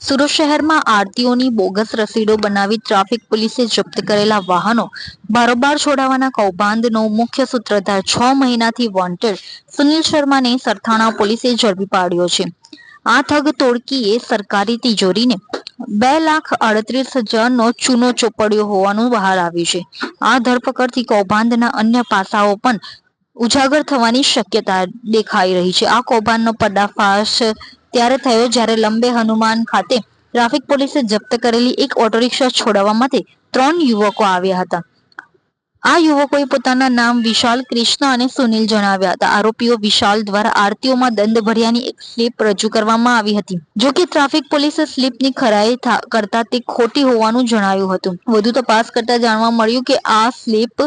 સુરત શહેરમાં આરટીઓની બોગસ રસીદો બનાવી ટ્રાફિક પોલીસે જપ્ત કરેલા વાહનો બારોબાર છોડાવવાના કૌભાંડનો મુખ્ય સૂત્રધાર 6 મહિનાથી વોન્ટેડ સુનિલ શર્માને સરથાણા પોલીસે ઝડપી પાડ્યો છે। આ ઠગ ટોળકીએ સરકારી તિજોરીને 2,38,000નો ચૂનો ચોપડ્યો હોવાનું બહાર આવ્યું છે। આ ધરપકડથી કૌભાંડના અન્ય પાસાઓ પણ ઉજાગર થવાની શક્યતા દેખાઈ રહી છે। આ કૌભાંડનો પર્દાફાશ ત્યારે થયો જ્યારે લંબે હનુમાન ખાતે ટ્રાફિક પોલીસે જપ્ત કરેલી એક ઓટો રિક્ષા છોડાવવા માટે 3 યુવકો આવ્યા હતા। આ યુવકોએ પોતાના નામ વિશાલ, કૃષ્ણ અને સુનિલ જણાવ્યા હતા। આરોપીઓ વિશાલ દ્વારા આરટીઓમાં દંડ ભર્યાની એક સ્લીપ રજૂ કરવામાં આવી હતી, જો કે ટ્રાફિક પોલીસે સ્લીપની ખરાઈ કરતા તે ખોટી હોવાનું જણાવ્યું હતું। વધુ તપાસ કરતા જાણવા મળ્યું કે આ સ્લીપ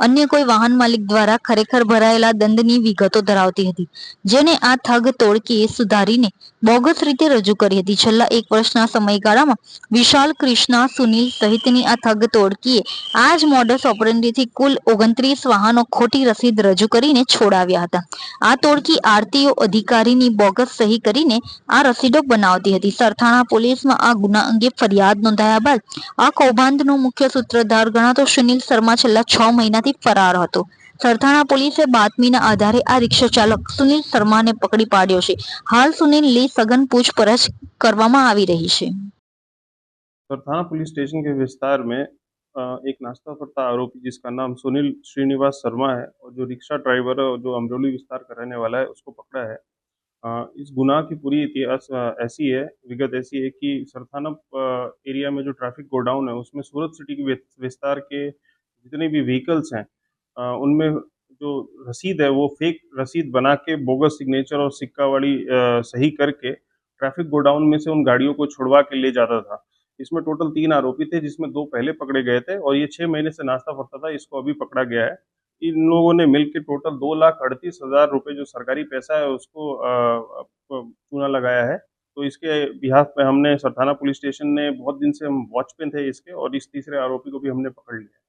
અન્ય કોઈ વાહન માલિક દ્વારા ખરેખર ભરાયેલા દંડની વિગતો ધરાવતી હતી, જેને આ ઠગ ટોળકીએ સુધારીને બોગસ રીતે રજૂ કરી હતી। છેલ્લા 1 વર્ષના સમયગાળામાં વિશાલ, કૃષ્ણા, સુનિલ સહિતની આ ઠગ ટોળકીએ આ જ મોડસ ઓપરેન્ડીથી કુલ 29 વાહનો ખોટી રસીદ રજૂ કરીને છોડાવ્યા હતા। આ ટોળકી આરટીઓ અધિકારીની બોગસ સહી કરીને આ રસીદો બનાવતી હતી। સરથાણા પોલીસમાં આ ગુના અંગે ફરિયાદ નોંધાયા બાદ આ કૌભાંડનો મુખ્ય સૂત્રધાર ગણાતો સુનિલ શર્મા છેલ્લા 6 મહિનાથી ફરાર હતો। સરથાણા પોલીસે બાતમીના આધારે આ રિક્ષા ચાલક સુનિલ શર્માને પકડી પાડ્યો છે। હાલ સુનિલની सघन पूछपरछ કરવામાં આવી રહી છે। सरथाना पुलिस स्टेशन के विस्तार में एक नाश्ता फरता आरोपी जिसका नाम सुनील श्रीनिवास शर्मा है और जो रिक्शा ड्राइवर है और जो अमरोली विस्तार का रहने वाला है उसको पकड़ा है। इस गुनाह की पूरी इतिहास ऐसी है, विगत ऐसी है कि सरथाना एरिया में जो ट्रैफिक गोडाउन है उसमें सूरत सिटी के विस्तार के जितने भी व्हीकल्स हैं उनमें जो रसीद है वो फेक रसीद बना के बोगस सिग्नेचर और सिक्का वाली सही करके ट्रैफिक गोडाउन में से उन गाड़ियों को छुड़वा के ले जाता था। इसमें टोटल 3 आरोपी थे, जिसमें 2 पहले पकड़े गए थे और ये 6 महीने से नाश्ता फरता था, इसको अभी पकड़ा गया है। इन लोगों ने मिलकर टोटल 2,38,000 रुपये जो सरकारी पैसा है उसको चूना लगाया है। तो इसके बिहाफ पे हमने सरथाना पुलिस स्टेशन ने बहुत दिन से हम वॉच पे थे इसके और इस तीसरे आरोपी को भी हमने पकड़ लिया है।